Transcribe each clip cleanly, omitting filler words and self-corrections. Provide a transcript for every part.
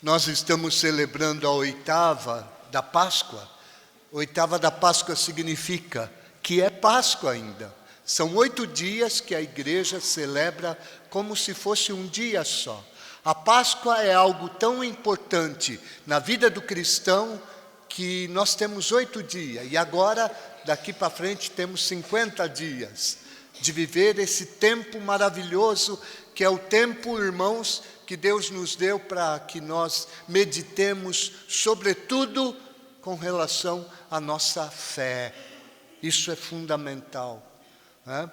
Nós estamos celebrando a oitava da Páscoa. Oitava da Páscoa significa que é Páscoa ainda. São 8 dias que a igreja celebra como se fosse um dia só. A Páscoa é algo tão importante na vida do cristão que nós temos 8 dias. E agora, daqui para frente, temos 50 dias de viver esse tempo maravilhoso que é o tempo, irmãos, que Deus nos deu para que nós meditemos, sobretudo com relação à nossa fé. Isso é fundamental, né?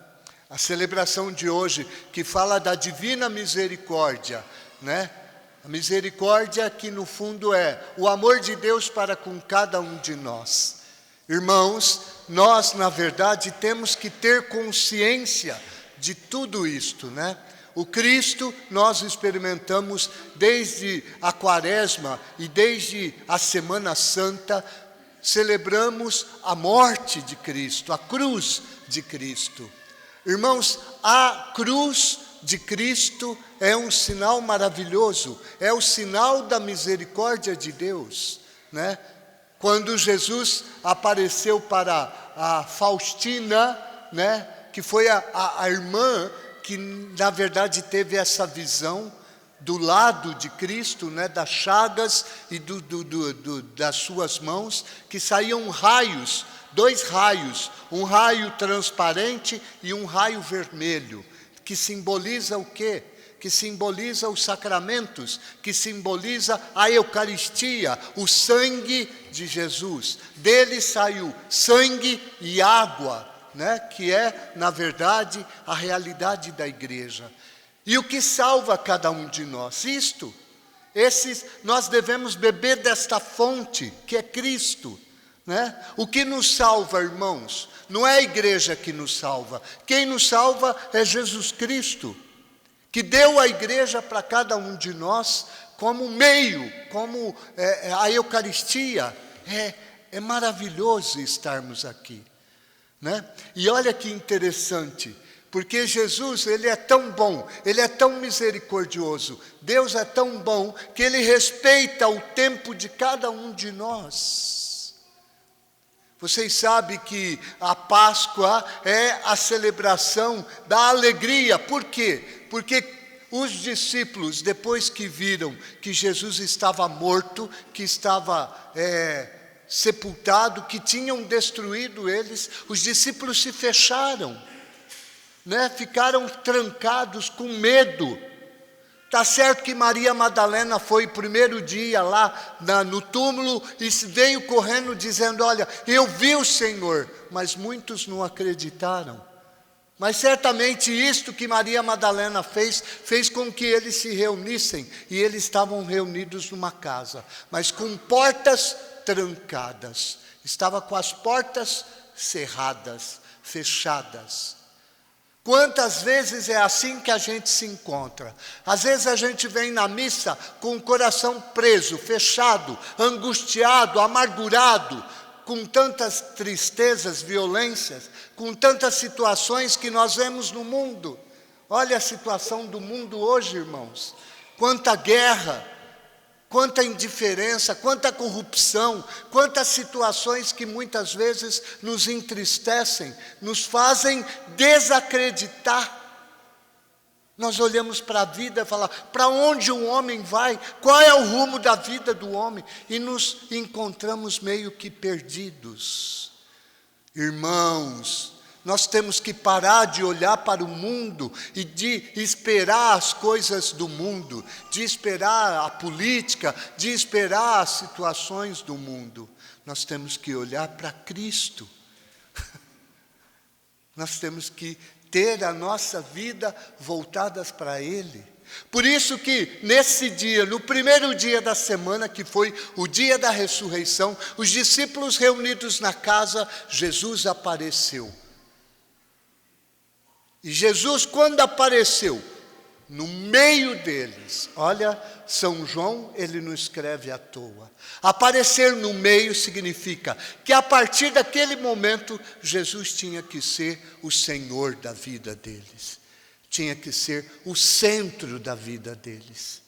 A celebração de hoje, que fala da divina misericórdia, né? A misericórdia que no fundo é o amor de Deus para com cada um de nós. Irmãos, nós na verdade temos que ter consciência de tudo isto, né? O Cristo nós experimentamos desde a Quaresma e desde a Semana Santa, celebramos a morte de Cristo, a cruz de Cristo. Irmãos, a cruz de Cristo é um sinal maravilhoso, é o sinal da misericórdia de Deus, né? Quando Jesus apareceu para a Faustina, né? Que foi a irmã que na verdade teve essa visão do lado de Cristo, né, das chagas e das suas mãos, que saíam raios, 2 raios, um raio transparente e um raio vermelho, que simboliza o quê? Que simboliza os sacramentos, que simboliza a Eucaristia, o sangue de Jesus. Dele saiu sangue e água, né, que é, na verdade, a realidade da igreja. E o que salva cada um de nós? Nós devemos beber desta fonte, que é Cristo, né? O que nos salva, irmãos, não é a igreja que nos salva. Quem nos salva é Jesus Cristo, que deu a igreja para cada um de nós como meio, como a Eucaristia. É maravilhoso estarmos aqui, né? E olha que interessante, porque Jesus, Ele é tão bom, Ele é tão misericordioso, Deus é tão bom, que Ele respeita o tempo de cada um de nós. Vocês sabem que a Páscoa é a celebração da alegria. Por quê? Porque os discípulos, depois que viram que Jesus estava morto, que estava sepultado, que tinham destruído eles, os discípulos se fecharam, né? Ficaram trancados com medo. Está certo que Maria Madalena foi o primeiro dia lá no túmulo e veio correndo dizendo, olha, eu vi o Senhor, mas muitos não acreditaram. Mas certamente isto que Maria Madalena fez com que eles se reunissem, e eles estavam reunidos numa casa, mas com portas trancadas, estava com as portas cerradas, fechadas. Quantas vezes é assim que a gente se encontra? Às vezes a gente vem na missa com o coração preso, fechado, angustiado, amargurado, com tantas tristezas, violências, com tantas situações que nós vemos no mundo. Olha a situação do mundo hoje, irmãos. Quanta guerra, quanta indiferença, quanta corrupção, quantas situações que muitas vezes nos entristecem, nos fazem desacreditar. Nós olhamos para a vida e falamos, para onde o homem vai? Qual é o rumo da vida do homem? E nos encontramos meio que perdidos. Irmãos, nós temos que parar de olhar para o mundo e de esperar as coisas do mundo, de esperar a política, de esperar as situações do mundo. Nós temos que olhar para Cristo. Nós temos que ter a nossa vida voltadas para Ele. Por isso que nesse dia, no primeiro dia da semana, que foi o dia da ressurreição, os discípulos reunidos na casa, Jesus apareceu. E Jesus, quando apareceu no meio deles, olha, São João, ele não escreve à toa. Aparecer no meio significa que a partir daquele momento, Jesus tinha que ser o Senhor da vida deles. Tinha que ser o centro da vida deles.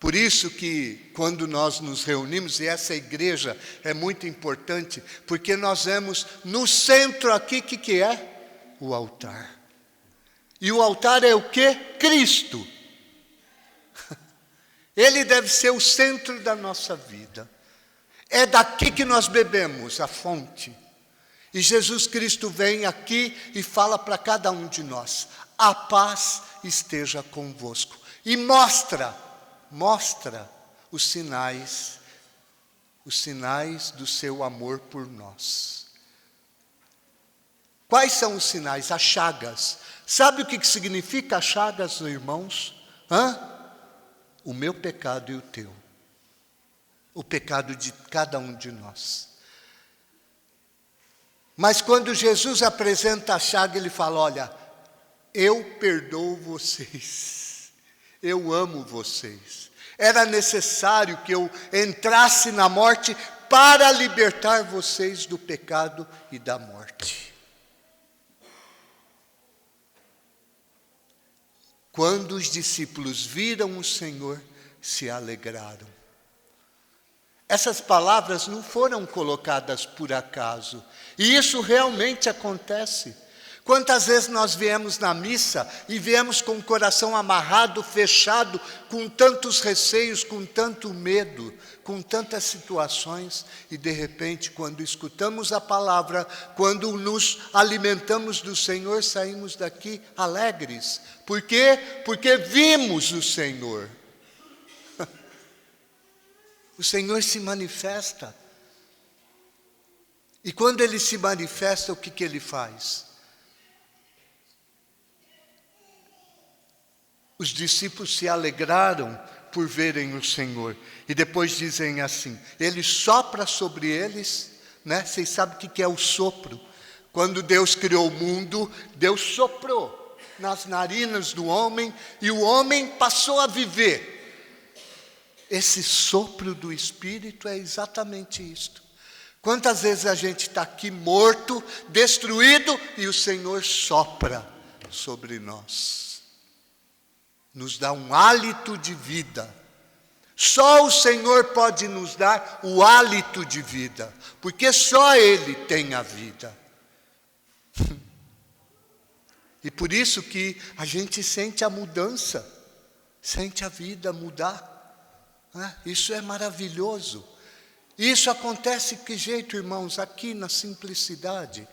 Por isso que quando nós nos reunimos, e essa igreja é muito importante, porque nós vemos no centro aqui, o que é? O altar. E o altar é o quê? Cristo. Ele deve ser o centro da nossa vida. É daqui que nós bebemos, a fonte. E Jesus Cristo vem aqui e fala para cada um de nós: a paz esteja convosco. E mostra os sinais do seu amor por nós. Quais são os sinais? As chagas. Sabe o que significa as chagas, irmãos? O meu pecado e o teu. O pecado de cada um de nós. Mas quando Jesus apresenta a chaga, ele fala: olha, eu perdoo vocês. Eu amo vocês. Era necessário que eu entrasse na morte para libertar vocês do pecado e da morte. Quando os discípulos viram o Senhor, se alegraram. Essas palavras não foram colocadas por acaso. E isso realmente acontece. Quantas vezes nós viemos na missa e viemos com o coração amarrado, fechado, com tantos receios, com tanto medo, com tantas situações, e de repente, quando escutamos a palavra, quando nos alimentamos do Senhor, saímos daqui alegres. Por quê? Porque vimos o Senhor. O Senhor se manifesta. E quando Ele se manifesta, o que Ele faz? Os discípulos se alegraram por verem o Senhor. E depois dizem assim: Ele sopra sobre eles, né? Vocês sabem o que é o sopro? Quando Deus criou o mundo, Deus soprou nas narinas do homem e o homem passou a viver. Esse sopro do Espírito é exatamente isto. Quantas vezes a gente está aqui morto, destruído, e o Senhor sopra sobre nós. Nos dá um hálito de vida. Só o Senhor pode nos dar o hálito de vida, porque só Ele tem a vida. E por isso que a gente sente a mudança, sente a vida mudar. Isso é maravilhoso. Isso acontece de que jeito, irmãos? Aqui na simplicidade.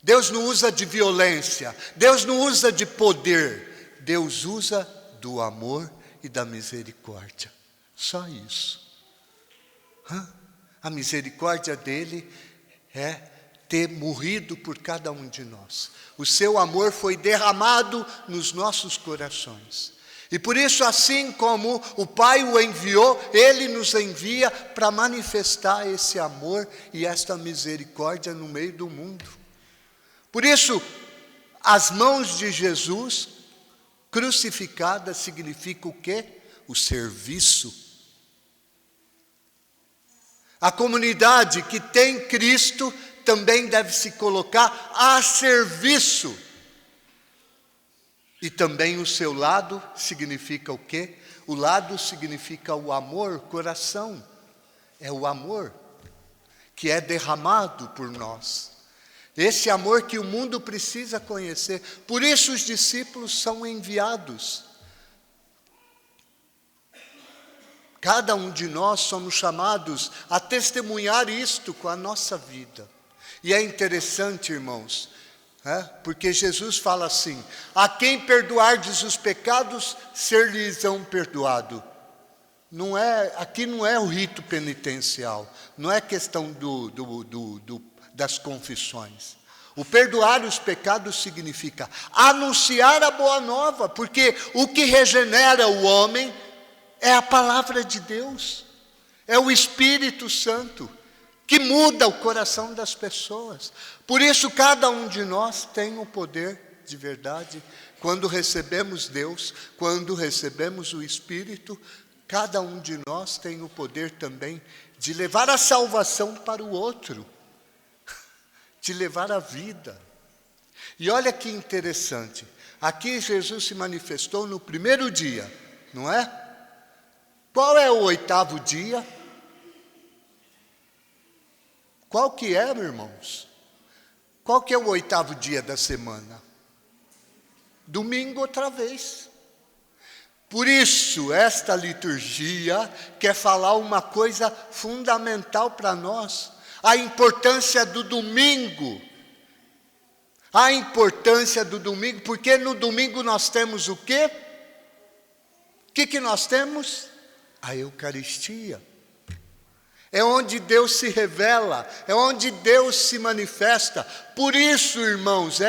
Deus não usa de violência, Deus não usa de poder, Deus usa do amor e da misericórdia. Só isso. A misericórdia dele é ter morrido por cada um de nós. O seu amor foi derramado nos nossos corações. E por isso, assim como o Pai o enviou, Ele nos envia para manifestar esse amor e esta misericórdia no meio do mundo. Por isso, as mãos de Jesus crucificadas significa o quê? O serviço. A comunidade que tem Cristo também deve se colocar a serviço. E também o seu lado significa o quê? O lado significa o amor, coração. É o amor que é derramado por nós. Esse amor que o mundo precisa conhecer. Por isso os discípulos são enviados. Cada um de nós somos chamados a testemunhar isto com a nossa vida. E é interessante, irmãos, porque Jesus fala assim: a quem perdoardes os pecados, ser-lhes-ão perdoado. Aqui não é o rito penitencial, não é questão das confissões. O perdoar os pecados significa anunciar a boa nova, porque o que regenera o homem é a palavra de Deus, é o Espírito Santo, que muda o coração das pessoas. Por isso, cada um de nós tem o poder de verdade. Quando recebemos Deus, quando recebemos o Espírito, cada um de nós tem o poder também de levar a salvação para o outro, de levar a vida. E olha que interessante, aqui Jesus se manifestou no primeiro dia, não é? Qual é o 8º dia? Qual que é, meus irmãos? Qual que é o 8º dia da semana? Domingo outra vez. Por isso, esta liturgia quer falar uma coisa fundamental para nós. A importância do domingo. A importância do domingo, porque no domingo nós temos o quê? O que nós temos? A Eucaristia. É onde Deus se revela, é onde Deus se manifesta. Por isso, irmãos,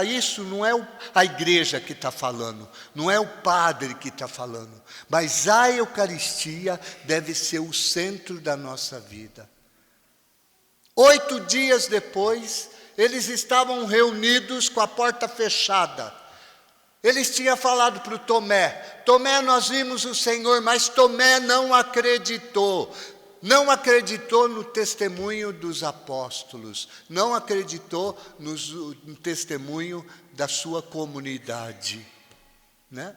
isso não é a igreja que está falando, não é o padre que está falando, mas a Eucaristia deve ser o centro da nossa vida. 8 dias depois, eles estavam reunidos com a porta fechada. Eles tinham falado para o Tomé: Tomé, nós vimos o Senhor, mas Tomé não acreditou. Não acreditou no testemunho dos apóstolos, não acreditou no testemunho da sua comunidade, né?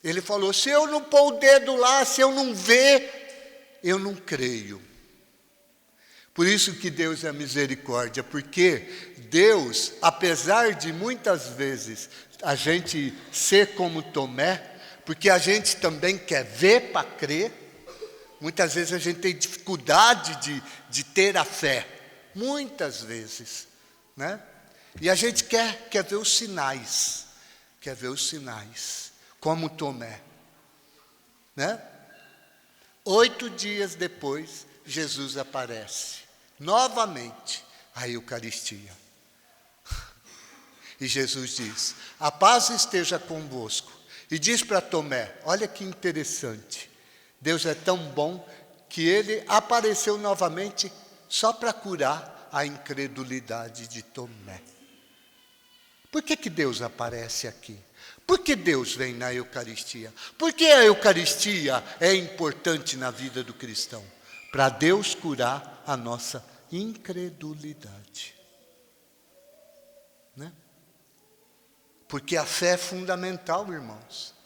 Ele falou: se eu não pôr o dedo lá, se eu não ver, eu não creio. Por isso que Deus é misericórdia, porque Deus, apesar de muitas vezes a gente ser como Tomé, porque a gente também quer ver para crer. Muitas vezes a gente tem dificuldade de ter a fé, muitas vezes, né? E a gente quer ver os sinais, como Tomé, né? 8 dias depois, Jesus aparece, novamente, a Eucaristia. E Jesus diz: a paz esteja convosco. E diz para Tomé, olha que interessante, Deus é tão bom que Ele apareceu novamente só para curar a incredulidade de Tomé. Por que Deus aparece aqui? Por que Deus vem na Eucaristia? Por que a Eucaristia é importante na vida do cristão? Para Deus curar a nossa incredulidade. Né? Porque a fé é fundamental, irmãos.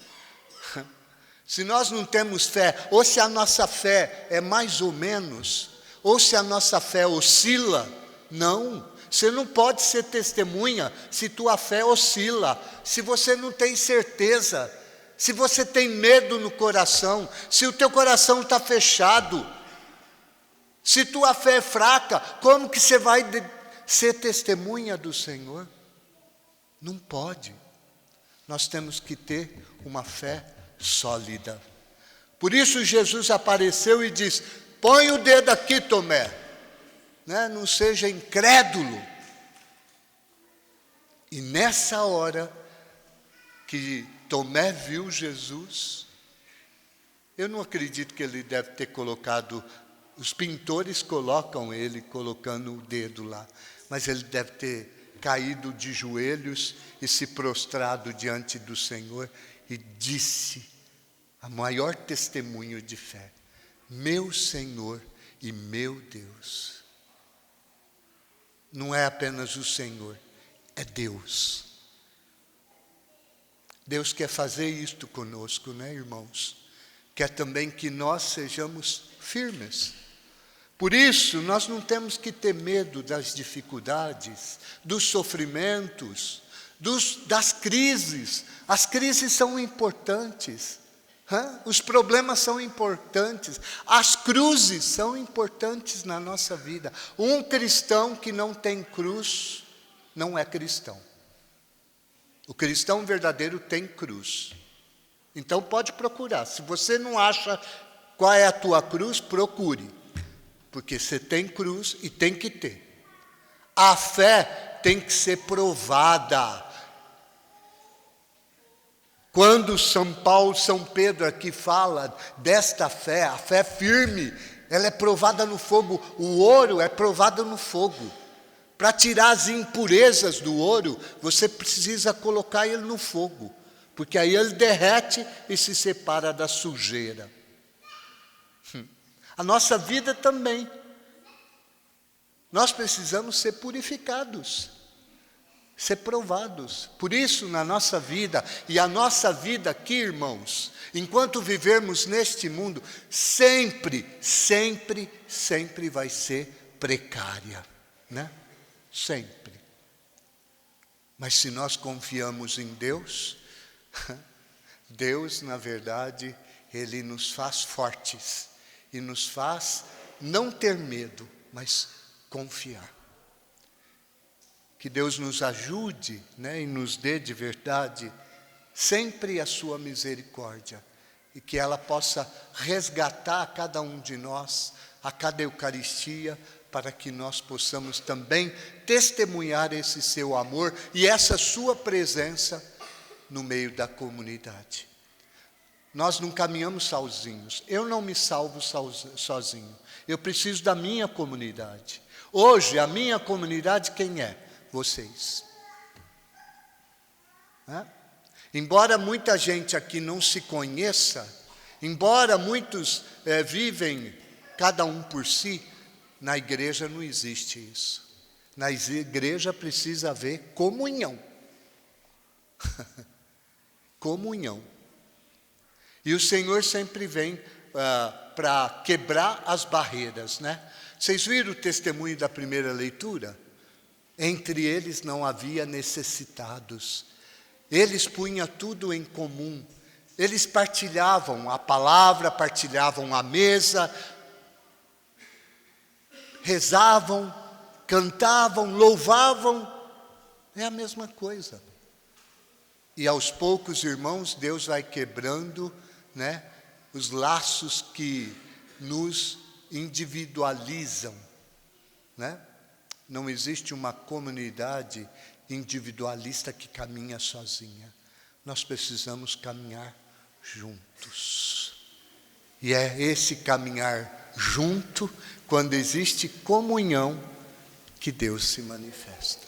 Se nós não temos fé, ou se a nossa fé é mais ou menos, ou se a nossa fé oscila, não. Você não pode ser testemunha se tua fé oscila, se você não tem certeza, se você tem medo no coração, se o teu coração está fechado, se tua fé é fraca, como que você vai ser testemunha do Senhor? Não pode. Nós temos que ter uma fé sólida. Por isso Jesus apareceu e disse: põe o dedo aqui, Tomé, né? Não seja incrédulo. E nessa hora que Tomé viu Jesus, eu não acredito que ele deve ter colocado, os pintores colocam ele colocando o dedo lá, mas ele deve ter caído de joelhos e se prostrado diante do Senhor e disse, a maior testemunho de fé: meu Senhor e meu Deus. Não é apenas o Senhor, é Deus. Deus quer fazer isto conosco, né, irmãos? Quer também que nós sejamos firmes. Por isso, nós não temos que ter medo das dificuldades, dos sofrimentos, das crises. As crises são importantes. Os problemas são importantes, as cruzes são importantes na nossa vida. Um cristão que não tem cruz não é cristão. O cristão verdadeiro tem cruz. Então pode procurar. Se você não acha qual é a tua cruz, procure. Porque você tem cruz e tem que ter. A fé tem que ser provada. Quando São Pedro aqui fala desta fé, a fé firme, ela é provada no fogo. O ouro é provado no fogo. Para tirar as impurezas do ouro, você precisa colocar ele no fogo, porque aí ele derrete e se separa da sujeira. A nossa vida também. Nós precisamos ser purificados. ser provados. Por isso, na nossa vida, e a nossa vida aqui, irmãos, enquanto vivermos neste mundo, sempre, sempre, sempre vai ser precária, né? Sempre. Mas se nós confiamos em Deus, Deus, na verdade, Ele nos faz fortes e nos faz não ter medo, mas confiar. Que Deus nos ajude, né, e nos dê de verdade sempre a sua misericórdia e que ela possa resgatar a cada um de nós, a cada Eucaristia, para que nós possamos também testemunhar esse seu amor e essa sua presença no meio da comunidade. Nós não caminhamos sozinhos. Eu não me salvo sozinho. Eu preciso da minha comunidade. Hoje, a minha comunidade quem é? Vocês. Embora muita gente aqui não se conheça, embora muitos vivem cada um por si, na igreja não existe isso. Na igreja precisa haver comunhão. Comunhão. E o Senhor sempre vem para quebrar as barreiras, né? Vocês viram o testemunho da primeira leitura? Entre eles não havia necessitados. Eles punham tudo em comum. Eles partilhavam a palavra, partilhavam a mesa, rezavam, cantavam, louvavam. É a mesma coisa. E aos poucos, irmãos, Deus vai quebrando, né, os laços que nos individualizam, né? Não existe uma comunidade individualista que caminha sozinha. Nós precisamos caminhar juntos. E é esse caminhar junto, quando existe comunhão, que Deus se manifesta.